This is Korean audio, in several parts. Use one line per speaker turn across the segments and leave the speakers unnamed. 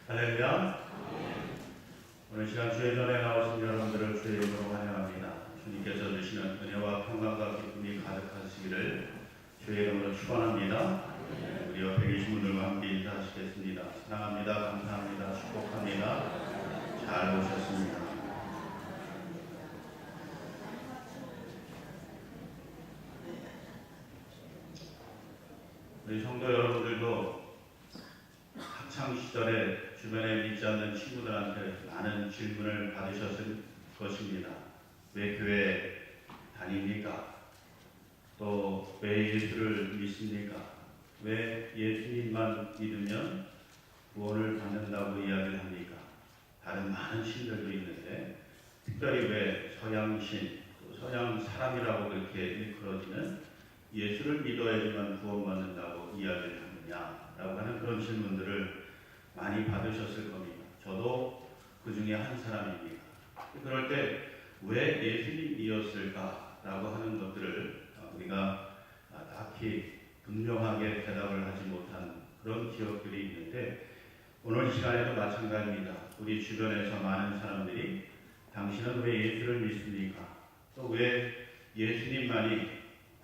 할렐루야. 오늘 시간 주의 전에 나오신 여러분들을 주의 이름으로 환영합니다. 주님께서 주시는 은혜와 평강과 기쁨이 가득하시기를 주의 이름으로 축원합니다. 우리 옆에 계신 분들과 함께 인사하시겠습니다. 사랑합니다. 감사합니다. 축복합니다. 잘 오셨습니다. 우리 성도 여러분들도 학창 시절에 주변에 믿지 않는 친구들한테 많은 질문을 받으셨을 것입니다. 왜 교회 다닙니까? 또 왜 예수를 믿습니까? 왜 예수님만 믿으면 구원을 받는다고 이야기를 합니까? 다른 많은 신들도 있는데 특별히 왜 서양신, 또 서양 사람이라고 그렇게 일컬어지는 예수를 믿어야지만 구원받는다고 이야기를 하느냐라고 하는 그런 질문들을 많이 받으셨을 겁니다. 저도 그 중에 한 사람입니다. 그럴 때 왜 예수님이었을까라고 하는 것들을 우리가 딱히 분명하게 대답을 하지 못한 그런 기억들이 있는데 오늘 시간에도 마찬가지입니다. 우리 주변에서 많은 사람들이 당신은 왜 예수를 믿습니까? 또 왜 예수님만이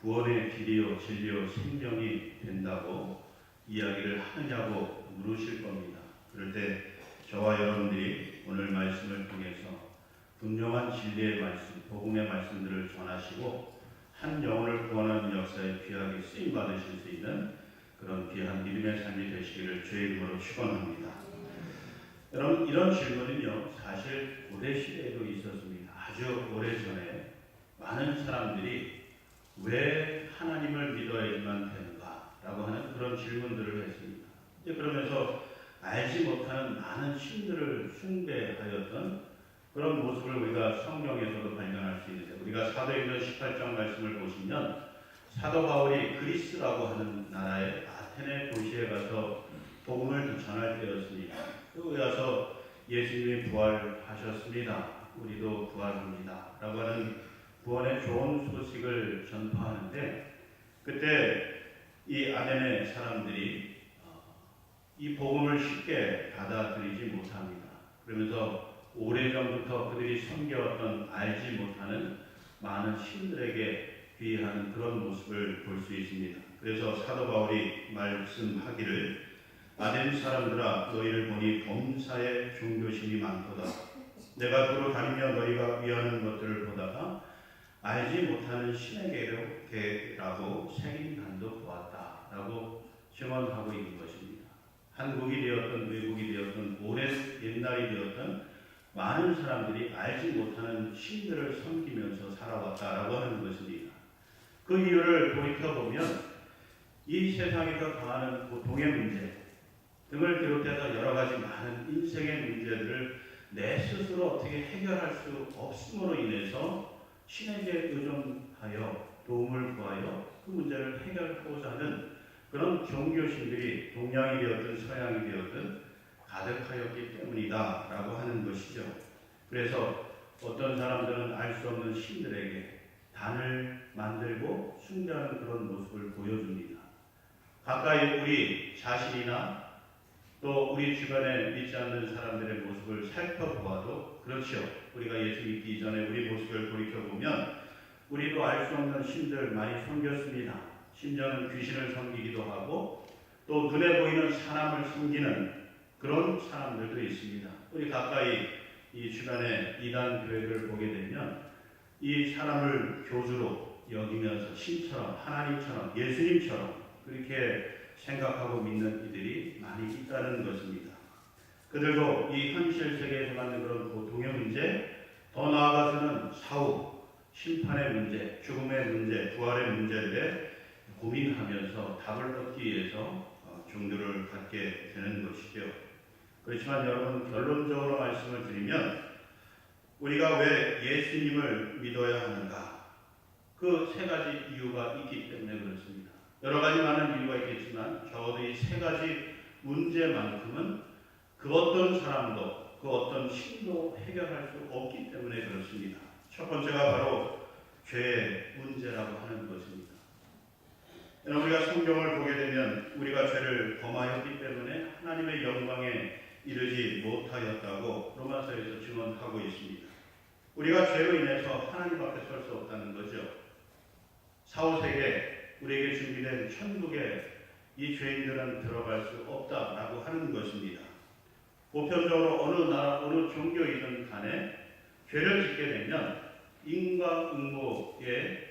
구원의 길이요 진리요 생명이 된다고 이야기를 하느냐고 물으실 겁니다. 그럴 때 저와 여러분들이 오늘 말씀을 통해서 분명한 진리의 말씀, 복음의 말씀들을 전하시고 한 영혼을 구원하는 역사에 귀하게 쓰임 받으실 수 있는 그런 귀한 믿음의 삶이 되시기를 주의 이름으로 축원합니다. 여러분, 이런 질문은요 사실 고대 시대에도 있었습니다. 아주 오래전에 많은 사람들이 왜 하나님을 믿어야지만 되는가 라고 하는 그런 질문들을 했습니다. 그러면서 알지 못하는 많은 신들을 숭배하였던 그런 모습을 우리가 성경에서도 발견할 수 있는데 우리가 사도행전 18장 말씀을 보시면 사도 바울이 그리스라고 하는 나라의 아테네 도시에 가서 복음을 전할 때였습니다. 그리고 가서 예수님이 부활하셨습니다. 우리도 부활합니다. 라고 하는 구원의 좋은 소식을 전파하는데 그때 이 아테네 사람들이 이 복음을 쉽게 받아들이지 못합니다. 그러면서 오래전부터 그들이 섬겨왔던 알지 못하는 많은 신들에게 귀의하는 그런 모습을 볼 수 있습니다. 그래서 사도 바울이 말씀하기를 아덴 사람들아 너희를 보니 범사에 종교심이 많도다. 내가 두루 다니며 너희가 위하는 것들을 보다가 알지 못하는 신에게라고 생인간도 보았다 라고 증언하고 있는 것입니다. 한국이 되었던 외국이 되었던 오랜 옛날이 되었던 많은 사람들이 알지 못하는 신들을 섬기면서 살아왔다라고 하는 것입니다. 그 이유를 돌이켜보면 이 세상에서 당하는 고통의 문제 등을 비롯해서 여러 가지 많은 인생의 문제들을 내 스스로 어떻게 해결할 수 없음으로 인해서 신에게 의존하여 도움을 구하여 그 문제를 해결하고자 하는 그런 종교신들이 동양이 되었든 서양이 되었든 가득하였기 때문이다 라고 하는 것이죠. 그래서 어떤 사람들은 알 수 없는 신들에게 단을 만들고 숭배하는 그런 모습을 보여줍니다. 가까이 우리 자신이나 또 우리 주변에 믿지 않는 사람들의 모습을 살펴보아도 그렇죠. 우리가 예수 믿기 전에 우리 모습을 돌이켜보면 우리도 알 수 없는 신들 많이 섬겼습니다. 심지어는 귀신을 섬기기도 하고 또 눈에 보이는 사람을 섬기는 그런 사람들도 있습니다. 우리 가까이 이 주변에 이단 교회를 보게 되면 이 사람을 교주로 여기면서 신처럼 하나님처럼 예수님처럼 그렇게 생각하고 믿는 이들이 많이 있다는 것입니다. 그들도 이 현실 세계에서 갖는 그런 고통의 문제, 더 나아가서는 사후, 심판의 문제, 죽음의 문제, 부활의 문제에 고민하면서 답을 얻기 위해서 종교를 갖게 되는 것이죠. 그렇지만 여러분 결론적으로 말씀을 드리면 우리가 왜 예수님을 믿어야 하는가? 그 세 가지 이유가 있기 때문에 그렇습니다. 여러 가지 많은 이유가 있겠지만 적어도 이 세 가지 문제만큼은 그 어떤 사람도 그 어떤 신도 해결할 수 없기 때문에 그렇습니다. 첫 번째가 바로 죄의 문제라고 하는 것입니다. 우리가 성경을 보게 되면 우리가 죄를 범하였기 때문에 하나님의 영광에 이르지 못하였다고 로마서에서 증언하고 있습니다. 우리가 죄로 인해서 하나님 앞에 설 수 없다는 거죠. 사후세계 우리에게 준비된 천국에 이 죄인들은 들어갈 수 없다라고 하는 것입니다. 보편적으로 어느 나라 어느 종교이든 간에 죄를 짓게 되면 인과응보의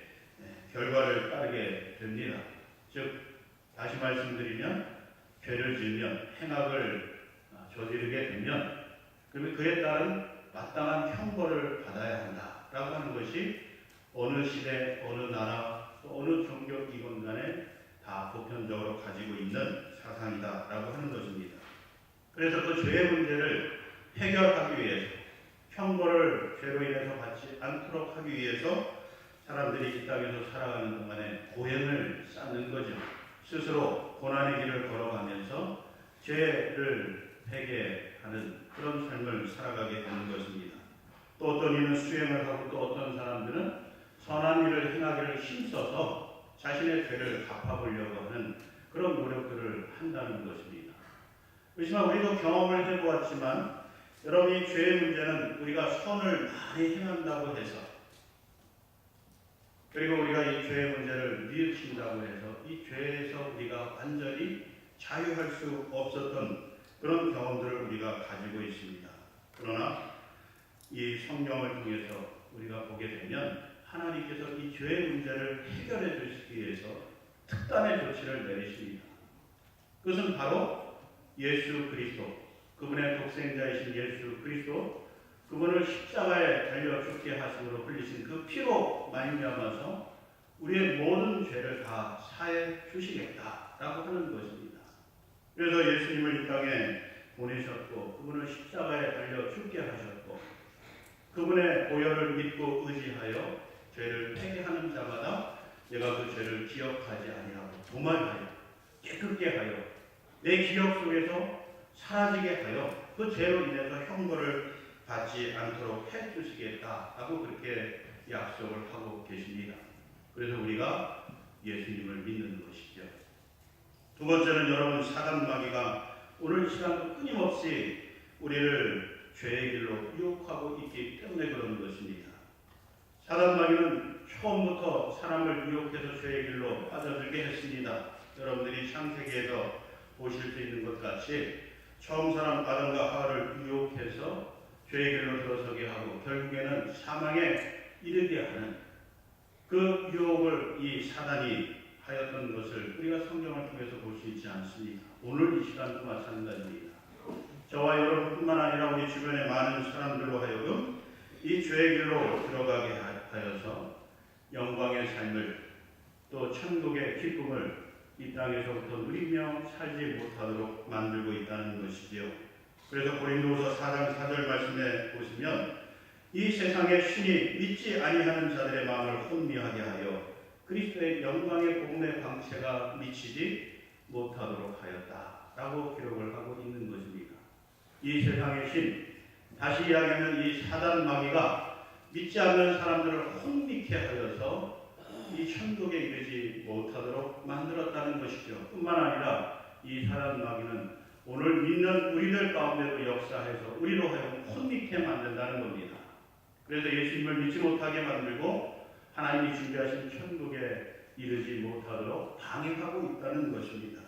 결과를 따르게 됩니다. 즉 다시 말씀드리면 죄를 지으면 행악을 저지르게 되면 그러면 그에 따른 마땅한 형벌을 받아야 한다라고 하는 것이 어느 시대, 어느 나라, 또 어느 종교 기관 간에 다 보편적으로 가지고 있는 사상이다라고 하는 것입니다. 그래서 그 죄의 문제를 해결하기 위해서 형벌을 죄로 인해서 받지 않도록 하기 위해서 사람들이 이 땅에서 살아가는 동안에 고행을 쌓는 거죠. 스스로 고난의 길을 걸어가면서 죄를 회개하는 그런 삶을 살아가게 되는 것입니다. 또 어떤 이는 수행을 하고 또 어떤 사람들은 선한 일을 행하기를 힘써서 자신의 죄를 갚아보려고 하는 그런 노력들을 한다는 것입니다. 그렇지만 우리도 경험을 해보았지만 여러분 이 죄의 문제는 우리가 선을 많이 행한다고 해서 그리고 우리가 이 죄의 문제를 뉘우친다고 해서 이 죄에서 우리가 완전히 자유할 수 없었던 그런 경험들을 우리가 가지고 있습니다. 그러나 이 성경을 통해서 우리가 보게 되면 하나님께서 이 죄의 문제를 해결해 주시기 위해서 특단의 조치를 내리십니다. 그것은 바로 예수 그리스도, 그분의 독생자이신 예수 그리스도, 그분을 십자가에 달려 죽게 하심으로 흘리신 그 피로 말미암아서 우리의 모든 죄를 다 사해 주시겠다라고 하는 것입니다. 그래서 예수님을 이 땅에 보내셨고 그분을 십자가에 달려 죽게 하셨고 그분의 보혈을 믿고 의지하여 죄를 회개하는 자마다 내가 그 죄를 기억하지 아니하고 도말하여 깨끗게 하여 내 기억 속에서 사라지게 하여 그 죄로 인해서 형벌을 받지 않도록 해주시겠다라고 그렇게 약속을 하고 계십니다. 그래서 우리가 예수님을 믿는 것이죠. 두 번째는 여러분 사단 마귀가 오늘 시간도 끊임없이 우리를 죄의 길로 유혹하고 있기 때문에 그런 것입니다. 사단 마귀는 처음부터 사람을 유혹해서 죄의 길로 빠져들게 했습니다. 여러분들이 창세기에서 보실 수 있는 것 같이 처음 사람 아담과 하와를 유혹해서 죄의 길로 들어서게 하고 결국에는 사망에 이르게 하는 그 유혹을 이 사단이 하였던 것을 우리가 성경을 통해서 볼 수 있지 않습니까? 오늘 이 시간도 마찬가지입니다. 저와 여러분뿐만 아니라 우리 주변의 많은 사람들로 하여금 이 죄의 길로 들어가게 하여서 영광의 삶을 또 천국의 기쁨을 이 땅에서부터 누리며 살지 못하도록 만들고 있다는 것이지요. 그래서 고린도후서 4장 4절 말씀에 보시면 이 세상의 신이 믿지 아니하는 자들의 마음을 혼미하게 하여 그리스도의 영광의 복음의 광채가 미치지 못하도록 하였다라고 기록을 하고 있는 것입니다. 이 세상의 신, 다시 이야기하면 이 사단 마귀가 믿지 않는 사람들을 혼미케 하여서 이 천국에 이르지 못하도록 만들었다는 것이죠. 뿐만 아니라 이 사단 마귀는 오늘 믿는 우리들 가운데도 역사해서 우리로 하여금 혼미케 만든다는 겁니다. 그래서 예수님을 믿지 못하게 만들고 하나님이 준비하신 천국에 이르지 못하도록 방해하고 있다는 것입니다.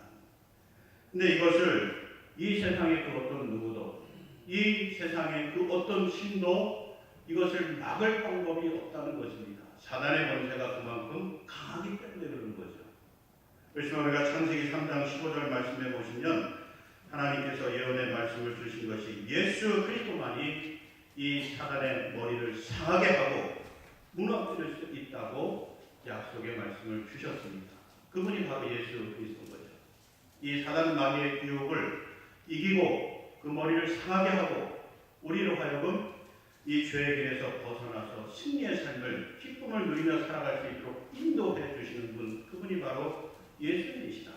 근데 이것을 이 세상의 그 어떤 누구도 이 세상의 그 어떤 신도 이것을 막을 방법이 없다는 것입니다. 사단의 권세가 그만큼 강하기 때문에 그러는 거죠. 그래서 우리가 창세기 3장 15절 말씀해 보시면 하나님께서 예언의 말씀을 주신 것이 예수 그리스도만이 이 사단의 머리를 상하게 하고 무너뜨릴 수 있다고 약속의 말씀을 주셨습니다. 그분이 바로 예수 그리스도인 거죠. 이 사단 마귀의 유혹을 이기고 그 머리를 상하게 하고 우리로 하여금 이 죄의 길에서 벗어나서 승리의 삶을 기쁨을 누리며 살아갈 수 있도록 인도해 주시는 분, 그분이 바로 예수님이시다.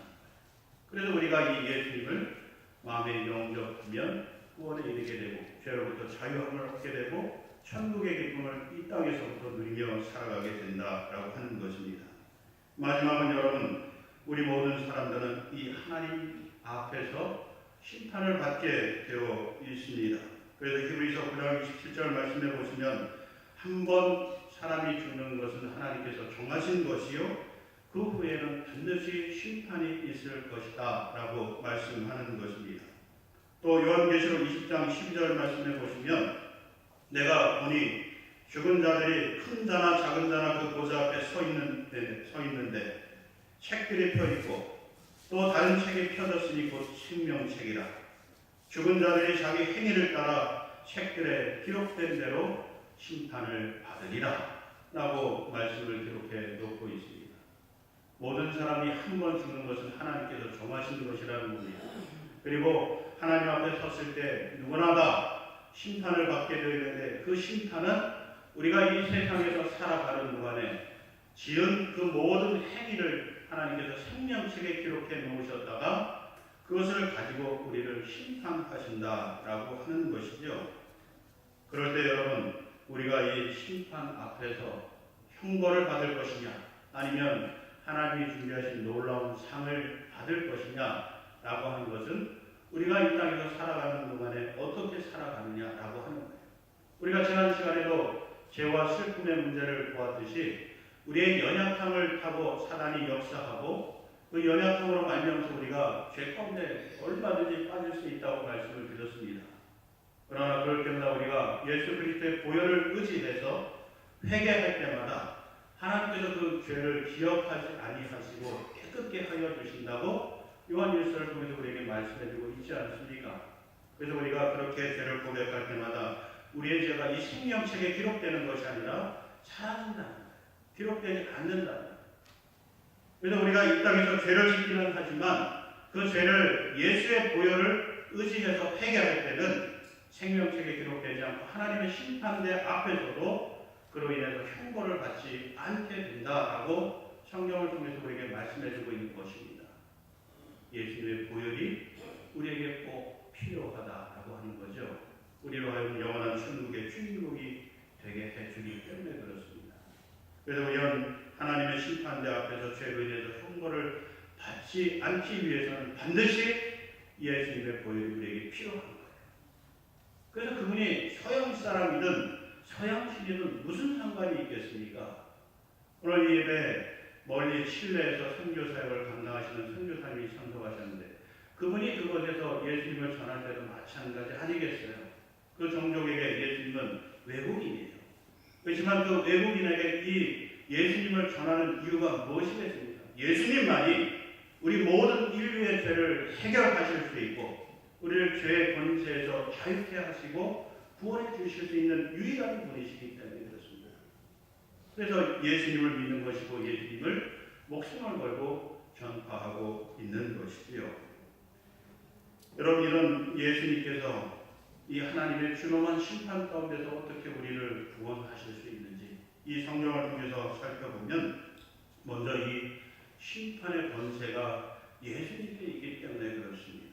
그래서 우리가 이 예수님을 마음에 영접하면 구원에 이르게 되고 죄로부터 자유함을 얻게 되고 천국의 기쁨을 이 땅에서부터 누리며 살아가게 된다라고 하는 것입니다. 마지막은 여러분, 우리 모든 사람들은 이 하나님 앞에서 심판을 받게 되어 있습니다. 그래서 히브리서 9장 27절 말씀에 보시면 한 번 사람이 죽는 것은 하나님께서 정하신 것이요 그 후에는 반드시 심판이 있을 것이다 라고 말씀하는 것입니다. 또 요한계시록 20장 12절 말씀에 보시면 내가 보니 죽은 자들이 큰 자나 작은 자나 그 보좌 앞에 서 있는데 책들이 펴 있고 또 다른 책이 펴졌으니 곧 생명책이라. 죽은 자들이 자기 행위를 따라 책들에 기록된 대로 심판을 받으리라 라고 말씀을 기록해 놓고 있습니다. 모든 사람이 한 번 죽는 것은 하나님께서 정하신 것이라는 겁니다. 그리고 하나님 앞에 섰을 때 누구나 다 심판을 받게 되는데 그 심판은 우리가 이 세상에서 살아가는 동안에 지은 그 모든 행위를 하나님께서 생명책에 기록해 놓으셨다가 그것을 가지고 우리를 심판하신다라고 하는 것이죠. 그럴 때 여러분, 우리가 이 심판 앞에서 형벌을 받을 것이냐 아니면 하나님이 준비하신 놀라운 상을 받을 것이냐라고 하는 것은 우리가 이 땅에서 살아가는 동안에 어떻게 살아가느냐라고 하는 거예요. 우리가 지난 시간에도 죄와 슬픔의 문제를 보았듯이 우리의 연약함을 타고 사단이 역사하고 그 연약함으로 말미암아서 우리가 죄 가운데 얼마든지 빠질 수 있다고 말씀을 드렸습니다. 그러나 그럴 때마다 우리가 예수 그리스도의 보혈을 의지해서 회개할 때마다 하나님께서 그 죄를 기억하지 아니하시고 깨끗게 하여 주신다고 요한일서를 통해서 우리에게 말씀해주고 있지 않습니까? 그래서 우리가 그렇게 죄를 고백할 때마다 우리의 죄가 이 생명책에 기록되는 것이 아니라 사라진다는 거예요. 기록되지 않는다는 거예요. 그래서 우리가 이 땅에서 죄를 짓기는 하지만 그 죄를 예수의 보혈을 의지해서 회개할 때는 생명책에 기록되지 않고 하나님의 심판대 앞에서도 그로 인해서 형벌을 받지 않게 된다라고 성경을 통해서 우리에게 말씀해주고 있는 것입니다. 예수님의 보혈이 우리에게 꼭 필요하다라고 하는 거죠. 우리로 하여금 영원한 천국의 주인공이 되게 해주기 때문에 그렇습니다. 그래서 우리는 하나님의 심판대 앞에서 죄로 인해서 형벌을 받지 않기 위해서는 반드시 예수님의 보혈이 우리에게 필요한 거예요. 그래서 그분이 서양 사람이든 서양신이든 무슨 상관이 있겠습니까? 오늘 이 예배 멀리 칠레에서 선교 사역을 감당하시는 선교사님이 참석하셨는데 그분이 그곳에서 예수님을 전할 때도 마찬가지 아니겠어요? 그 종족에게 예수님은 외국인이에요. 그렇지만 그 외국인에게 이 예수님을 전하는 이유가 무엇이겠습니까? 예수님만이 우리 모든 인류의 죄를 해결하실 수 있고 우리를 죄의 권세에서 자유케 하시고 구원해 주실 수 있는 유일한 분이시기 때문에 그렇습니다. 그래서 예수님을 믿는 것이고 예수님을 목숨을 걸고 전파하고 있는 것이지요. 여러분, 이런 예수님께서 이 하나님의 준엄한 심판 가운데서 어떻게 우리를 구원하실 수 있는지 이 성경을 통해서 살펴보면 먼저 이 심판의 권세가 예수님께 있기 때문에 그렇습니다.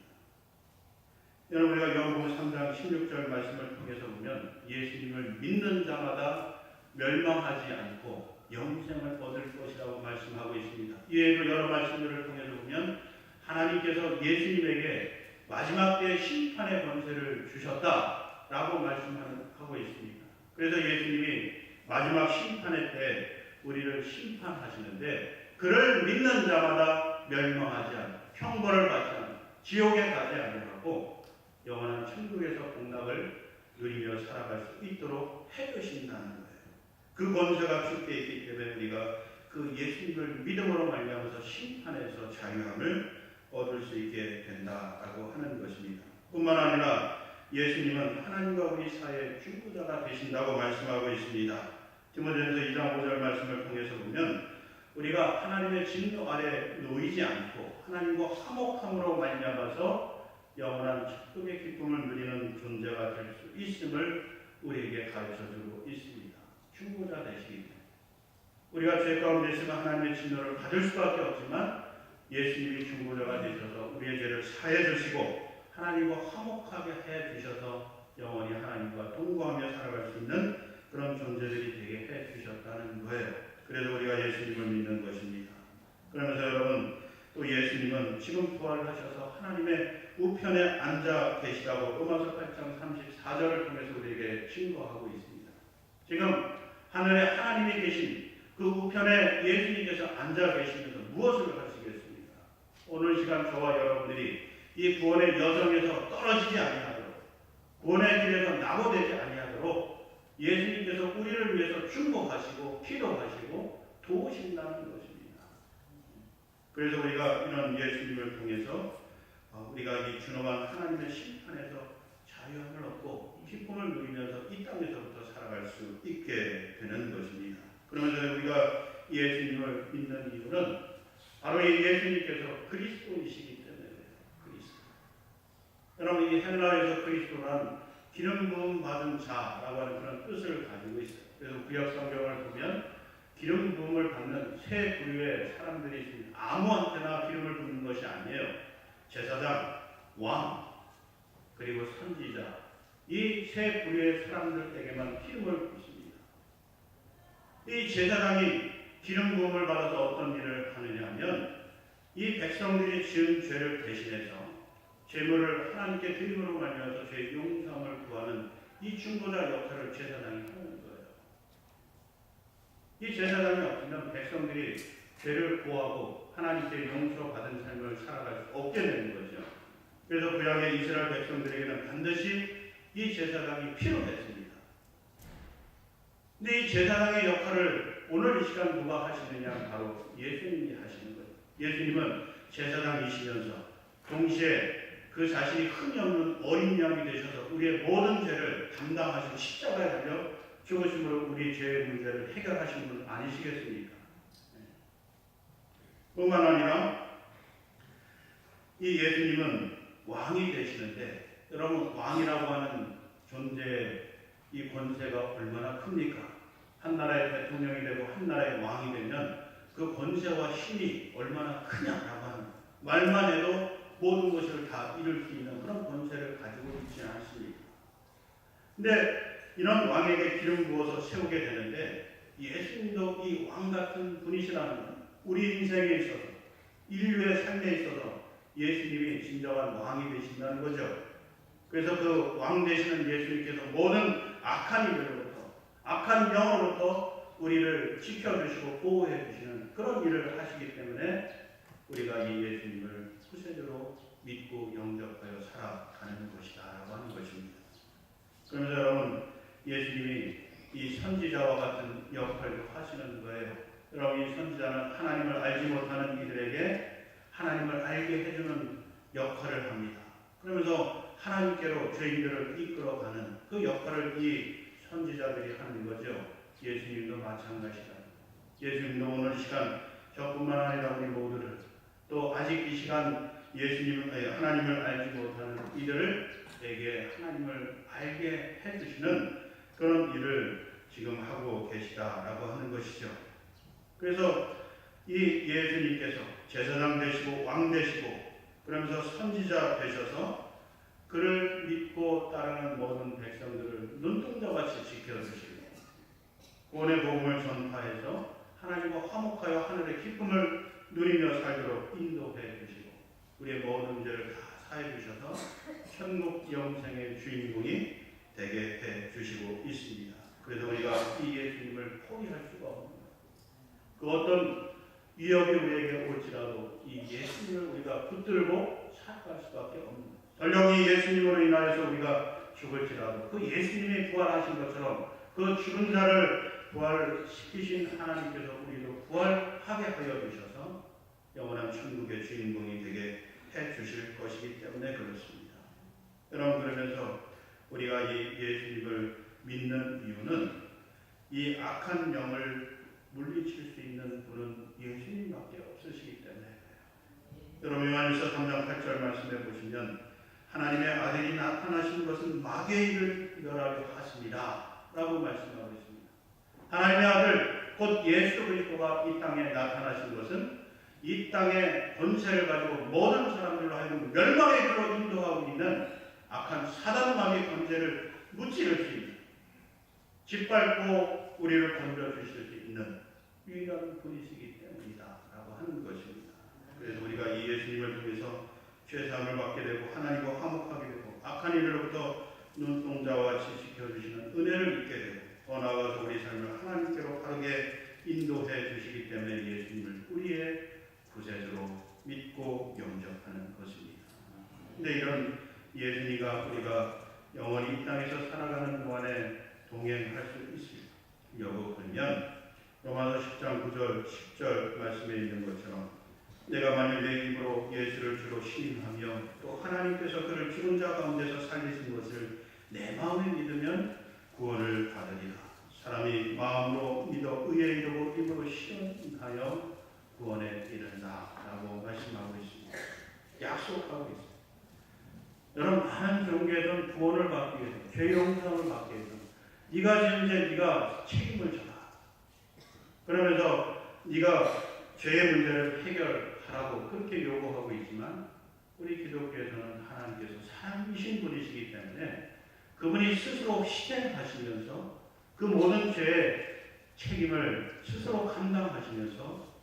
여러분, 우리가 요한복음 3장 16절 말씀을 통해서 보면 예수님을 믿는 자마다 멸망하지 않고 영생을 얻을 것이라고 말씀하고 있습니다. 이외에도 여러 말씀들을 통해서 보면 하나님께서 예수님에게 마지막 때의 심판의 권세를 주셨다라고 말씀하고 있습니다. 그래서 예수님이 마지막 심판의 때 우리를 심판하시는데 그를 믿는 자마다 멸망하지 않고 형벌을 받지 않고 지옥에 가지 아니하고 영원한 천국에서 복락을 누리며 살아갈 수 있도록 해주신다는 거예요. 그 권세가 주께 있기 때문에 우리가 그 예수님을 믿음으로 말미암아서 심판에서 자유함을 얻을 수 있게 된다라고 하는 것입니다. 뿐만 아니라 예수님은 하나님과 우리 사이의 중보자가 되신다고 말씀하고 있습니다. 디모데전서 2장 5절 말씀을 통해서 보면 우리가 하나님의 진노 아래 놓이지 않고 하나님과 화목함으로 말미암아서 영원한 천국의 기쁨을 누리는 존재가 될 수 있음을 우리에게 가르쳐주고 있습니다. 중보자 되시기 때문에 우리가 죄 가운데 있으면 하나님의 진노를 받을 수밖에 없지만 예수님이 중보자가 되셔서 우리의 죄를 사해 주시고 하나님과 화목하게 해 주셔서 영원히 하나님과 동거하며 살아갈 수 있는 그런 존재들이 되게 해 주셨다는 거예요. 그래서 우리가 예수님을 믿는 것입니다. 그러면서 여러분, 또 예수님은 지금 부활하셔서 하나님의 우편에 앉아 계시다고 로마서 8장 34절을 통해서 우리에게 증거하고 있습니다. 지금 하늘에 하나님이 계신 그 우편에 예수님께서 앉아 계시면서 무엇을 하시겠습니까? 오늘 시간 저와 여러분들이 이 구원의 여정에서 떨어지지 아니하도록, 구원의 길에서 낙오되지 아니하도록 예수님께서 우리를 위해서 중보하시고 기도하시고 도우신다는 것입니다. 그래서 우리가 이런 예수님을 통해서 우리가 이 준엄한 하나님의 심판에서 자유함을 얻고 기쁨을 누리면서 이 땅에서부터 살아갈 수 있게 되는 것입니다. 그러면서 우리가 예수님을 믿는 이유는 바로 이 예수님께서 그리스도이시기 때문에 그리스도. 여러분, 이 헬라어에서 그리스도란 기름 부음 받은 자라고 하는 그런 뜻을 가지고 있어요. 그래서 구약 성경을 보면 기름 부음을 받는 세 부류의 사람들이 있습니다. 아무한테나 기름을 붓는 것이 아니에요. 제사장, 왕, 그리고 선지자, 이 세 부류의 사람들에게만 기름을 붓습니다. 이 제사장이 기름 부음을 받아서 어떤 일을 하느냐 하면 이 백성들이 지은 죄를 대신해서 제물을 하나님께 드림으로 말미암아서 죄 용서함을 구하는 이 중보자 역할을 제사장이 하는 거예요. 이 제사장이 없으면 백성들이 죄를 구하고 하나님께 용서받은 삶을 살아갈 수 없게 되는 거죠. 그래서 구약의 이스라엘 백성들에게는 반드시 이 제사장이 필요했습니다. 근데 이 제사장의 역할을 오늘 이 시간 누가 하시느냐? 바로 예수님이 하시는 거예요. 예수님은 제사장이시면서 동시에 그 자신이 흠이 없는 어린 양이 되셔서 우리의 모든 죄를 담당하시고 십자가에 달려 죽으심으로 우리 죄의 문제를 해결하신 분 아니시겠습니까? 뿐만 아니라 이 예수님은 왕이 되시는데, 여러분, 왕이라고 하는 존재의 이 권세가 얼마나 큽니까? 한 나라의 대통령이 되고 한 나라의 왕이 되면 그 권세와 힘이 얼마나 크냐라고 하는, 말만 해도 모든 것을 다 이룰 수 있는 그런 권세를 가지고 있지 않습니까? 근데 이런 왕에게 기름 부어서 세우게 되는데, 예수님도 이 왕 같은 분이시라는 건 우리 인생에 있어서, 인류의 삶에 있어서 예수님이 진정한 왕이 되신다는 거죠. 그래서 그 왕 되시는 예수님께서 모든 악한 일로부터, 악한 영으로부터 우리를 지켜주시고 보호해 주시는 그런 일을 하시기 때문에 우리가 이 예수님을 구세주로 믿고 영접하여 살아가는 것이다 라고 하는 것입니다. 그러면서 여러분, 예수님이 이 선지자와 같은 역할도 하시는 거예요. 여러분, 이 선지자는 하나님을 알지 못하는 이들에게 하나님을 알게 해주는 역할을 합니다. 그러면서 하나님께로 죄인들을 이끌어가는 그 역할을 이 선지자들이 하는 거죠. 예수님도 마찬가지다. 예수님도 오늘 시간 저뿐만 아니라 우리 모두를, 또 아직 이 시간 하나님을 알지 못하는 이들에게 하나님을 알게 해주시는 그런 일을 지금 하고 계시다라고 하는 것이죠. 그래서 이 예수님께서 제사장 되시고 왕 되시고 그러면서 선지자 되셔서 그를 믿고 따르는 모든 백성들을 눈동자같이 지켜주시고 구원의 복음을 전파해서 하나님과 화목하여 하늘의 기쁨을 누리며 살도록 인도해 주시고 우리의 모든 죄를 다 사해 주셔서 천국 영생의 주인공이 되게 해 주시고 있습니다. 그래서 우리가 이 예수님을 포기할 수가 없습니다. 그 어떤 위협이 우리에게 올지라도 이 예수님을 우리가 붙들고 살아갈 수밖에 없는, 설령 이 예수님으로 인하여서 우리가 죽을지라도 그 예수님이 부활하신 것처럼 그 죽은 자를 부활시키신 하나님께서 우리도 부활하게 하여 주셔서 영원한 천국의 주인공이 되게 해 주실 것이기 때문에 그렇습니다. 여러분, 그러면서 우리가 이 예수님을 믿는 이유는 이 악한 영을 물리칠 수 있는 분은 예수님밖에 없으시기 때문에 그래요. 여러분, 요한일서 3장 8절 말씀해 보시면 하나님의 아들이 나타나신 것은 마귀의 일을 멸하려 하십니다 라고 말씀하고 있습니다. 하나님의 아들 곧 예수 그리스도가 이 땅에 나타나신 것은 이 땅의 권세를 가지고 모든 사람들로 하여금 멸망의 길로 인도하고 있는 악한 사단 마귀의 권세를 무찌를 수 있는, 짓밟고 우리를 건져 주실 수 있는 유일한 분이시기 때문이다 라고 하는 것입니다. 그래서 우리가 이 예수님을 통해서 죄사함을 받게 되고 하나님과 화목하게 되고 악한 일로부터 눈동자와 같이 지켜주시는 은혜를 입게 되고 더 나아가서 우리 삶을 하나님께로 바르게 인도해 주시기 때문에 예수님을 우리의 구세주로 믿고 영접하는 것입니다. 근데 이런 예수님과 우리가 영원히 이 땅에서 살아가는 동안에 동행할 수 있으려고 그러면 로마서 10장 9절 10절 말씀에 있는 것처럼 내가 만일 내 입으로 예수를 주로 시인하며 또 하나님께서 그를 죽은 자 가운데서 살리신 것을 내 마음에 믿으면 구원을 받으리라. 사람이 마음으로 믿어 의에 이르고 입으로 시인하여 구원에 이른다 라고 말씀하고 있습니다. 약속하고 있습니다. 여러분, 많은 종교에서는 구원을 받기 위해서 죄 용서를 받기 위해서 네가 지은 죄 네가 책임을 져라. 그러면서 네가 죄의 문제를 해결하라고 그렇게 요구하고 있지만 우리 기독교에서는 하나님께서 살아계신 분이시기 때문에 그분이 스스로 희생하시면서 그 모든 죄의 책임을 스스로 감당하시면서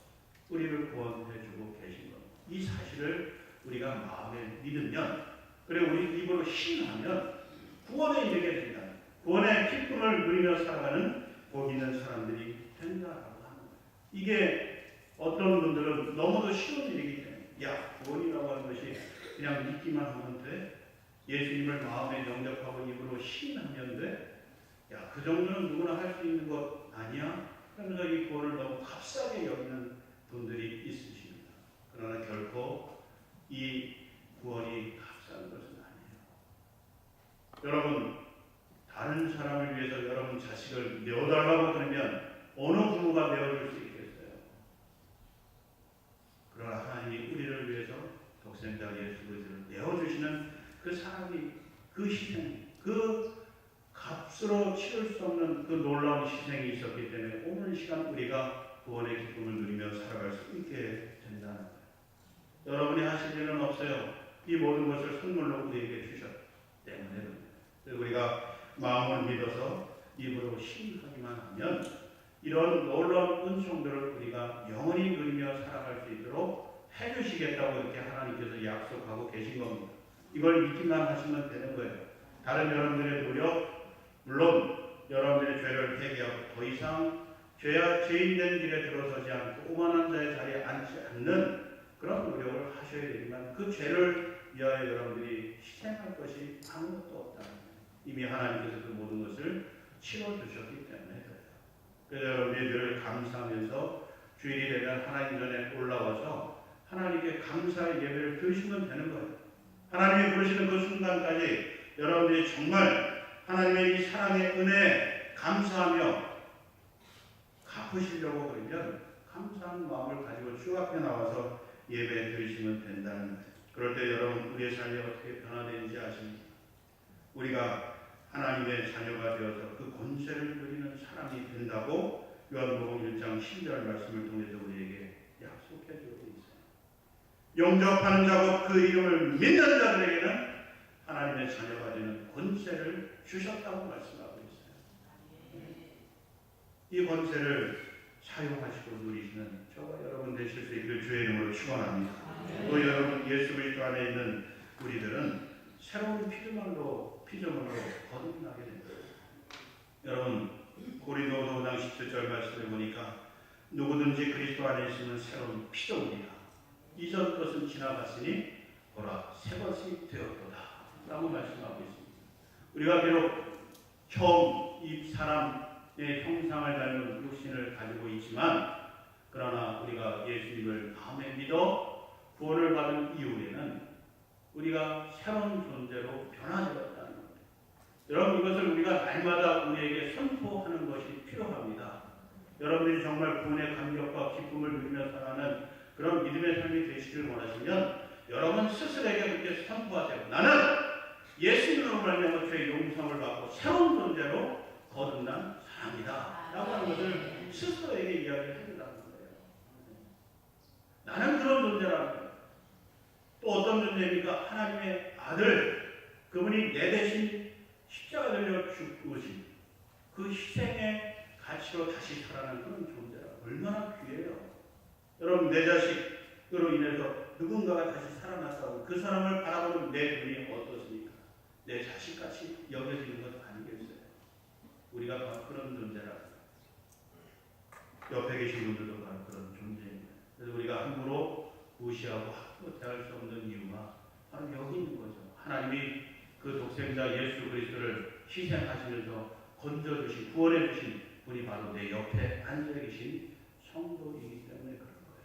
우리를 구원해주고 계신 것. 이 사실을 우리가 마음에 믿으면 그리고 우리 입으로 신하면 구원에 이르게 된다. 구원의 기쁨을 누리며 살아가는 복 있는 사람들이 된다라고 하는 거예요. 이게 어떤 분들은 너무도 쉬운 일이기 때문에 야, 구원이라고 하는 것이 그냥 믿기만 하면 돼? 예수님을 마음에 영접하고 입으로 신하면 돼? 야, 그 정도는 누구나 할 수 있는 것 아니야? 그러면서 이 구원을 너무 값싸게 여기는 분들이 있으십니다. 그러나 결코 이 구원이 값싼 것은 아니에요. 여러분, 다른 사람을 위해서 여러분 자식을 내어달라고 그러면 어느 부모가 내어줄 수 있겠어요? 그러나 하나님이 우리를 위해서 독생자 예수 그리스도를 내어주시는 그 사랑이, 그 희생, 그 값으로 치를 수 없는 그 놀라운 희생이 있었기 때문에 오늘 시간 우리가 구원의 기쁨을 누리며 살아갈 수 있게 된다는 거예요. 여러분이 하실 일은 없어요. 이 모든 것을 선물로 우리에게 주셨기 때문에 우리가 마음을 믿어서 입으로 시인하기만 하면 이런 놀라운 은총들을 우리가 영원히 누리며 살아갈 수 있도록 해주시겠다고 이렇게 하나님께서 약속하고 계신 겁니다. 이걸 믿기만 하시면 되는 거예요. 다른 여러분들의 노력, 물론 여러분들의 죄를 회개하고 더 이상 죄인된 길에 들어서지 않고 오만한 자의 자리에 앉지 않는 그런 노력을 하셔야 되지만 그 죄를 위하여 여러분들이 희생할 것이 아무것도 없다는 거예요. 이미 하나님께서 그 모든 것을 치러주셨기 때문에 그래요. 그래서 여러분들이 늘 감사하면서 주일이 되면 하나님 전에 올라와서 하나님께 감사의 예배를 드리시면 되는 거예요. 하나님이 부르시는 그 순간까지 여러분들이 정말 하나님의 이 사랑의 은혜에 감사하며 갚으시려고 그러면 감사한 마음을 가지고 주 앞에 나와서 예배 드리시면 된다는 거예요. 그럴 때 여러분 우리의 삶이 어떻게 변화되는지 아십니까? 우리가 하나님의 자녀가 되어서 그 권세를 누리는 사람이 된다고 요한복음 1장 10절 말씀을 통해서 우리에게 약속해 주고 있어요. 영접하는 자고 그 이름을 믿는 자들에게는 하나님의 자녀가 되는 권세를 주셨다고 말씀하고 있어요. 이 권세를 사용하시고 누리시는 저와 여러분 되실 수 있기를 주의 이름으로 축원합니다. 또 여러분 예수 그리스도 안에 있는 우리들은 새로운 피조물로 거듭나게 됩니다. 여러분 고린도서 5장 17절 말씀을 보니까 누구든지 그리스도 안에 있으면 새로운 피조물이다. 이전 것은 지나갔으니 보라 새 것이 되었도다 라고 말씀하고 있습니다. 우리가 비록 처음 이 사람의 형상을 닮은 육신을 가지고 있지만 그러나 우리가 예수님을 마음에 믿어 구원을 받은 이후에는 우리가 새로운 존재로 변화되었다는 겁니다. 여러분 이것을 우리가 날마다 우리에게 선포하는 것이 필요합니다. 여러분들이 정말 구원의 감격과 기쁨을 누리며 살아가는 그런 믿음의 삶이 되시길 원하시면 여러분 스스로에게 그렇게 선포하세요. 나는 예수님으로 말미암아 죄의 용서를 받고 새로운 존재로 거듭난 사람이다 라고 하는 것을 스스로에게 이야기해 주라는 거예요. 나는 그런 존재라는 거예요. 또 어떤 존재입니까? 하나님의 아들, 그분이 내 대신 십자가 들려 죽으신 그 희생의 가치로 다시 살아나는 그런 존재라 얼마나 귀해요. 여러분 내 자식 그로 인해서 누군가가 다시 살아났다고 그 사람을 바라보는 내 눈이 어떻습니까? 내 자식같이 여겨지는 것 아니겠어요? 우리가 바로 그런 존재라고. 옆에 계신 분들도 바로 그런 존재입니다. 그래서 우리가 함부로 무시하고 함부로 대할 수 없는 이유가 바로 여기 있는 거죠. 하나님이 그 독생자 예수 그리스도를 희생하시면서 건져주신, 구원해주신 분이 바로 내 옆에 앉아 계신 성도이기 때문에 그런 거예요.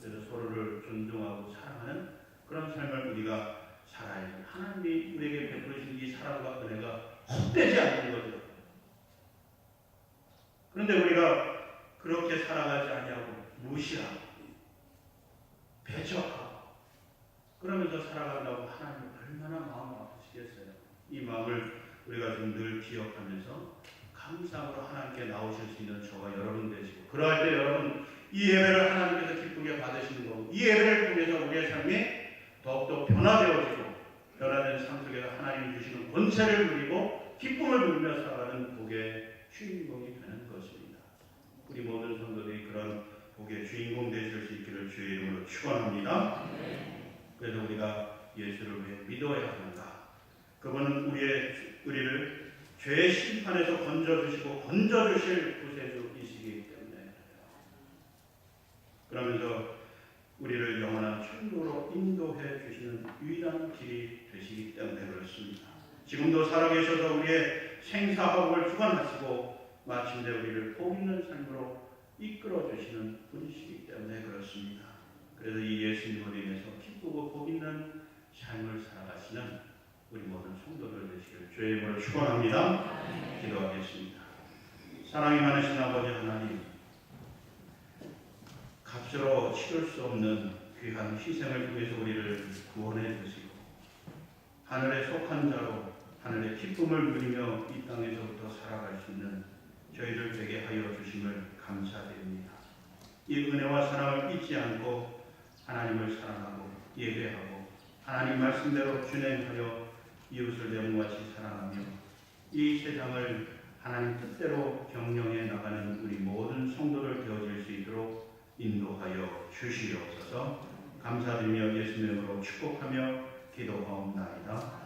그래서 서로를 존중하고 사랑하는 그런 삶을 우리가 살아야 돼요. 하나님이 우리에게 베푸신 이 사랑과 은혜가 헛되지 않는 거죠. 그런데 우리가 그렇게 살아가지 아니하고 무시하고 배척하고 그러면서 살아간다고 하나님 얼마나 마음 아프시겠어요. 이 마음을 우리가 좀 늘 기억하면서 감사함으로 하나님께 나오실 수 있는 저와 여러분 되시고, 그러할 때 여러분 이 예배를 하나님께서 기쁘게 받으시는 거고, 이 예배를 통해서 우리의 삶이 더욱더 변화되어지고 변화된 삶 속에서 하나님이 주시는 권세를 누리고 기쁨을 누리며 살아가는 복의 주인공이 되는 것입니다. 우리 모든 성도들이 그런 복의 주인공 되실 수 있기를 주의 이름으로 축원합니다. 그래서 우리가 예수를 왜 믿어야 하는가? 그분은 우리를 죄의 심판에서 건져주시고 건져주실 구세주이시기 때문에, 그러면서 우리를 영원한 천국으로 인도해 주시는 유일한 길이 되시기 때문에 그렇습니다. 지금도 살아계셔서 우리의 생사화복을 주관하시고 마침내 우리를 복 있는 삶으로 이끌어 주시는 분이시기 때문에 그렇습니다. 그래서 이 예수님으로 인해서 기쁘고 복 있는 삶을 살아가시는 우리 모든 성도들 되시길 주의 이름으로 축원합니다. 기도하겠습니다. 사랑이 많으신 아버지 하나님, 값으로 치를 수 없는 귀한 희생을 통해서 우리를 구원해 주시고 하늘에 속한 자로 하늘의 기쁨을 누리며 이 땅에서부터 살아갈 수 있는 저희들 되게 하여 주심을 감사드립니다. 이 은혜와 사랑을 잊지 않고 하나님을 사랑하고 예배하고 하나님 말씀대로 준행하여 이웃을 내 몸같이 사랑하며 이 세상을 하나님 뜻대로 경영해 나가는 우리 모든 성도들 되어질 수 있도록 인도하여 주시옵소서. 감사드리며 예수님으로 축복하며 기도하옵나이다.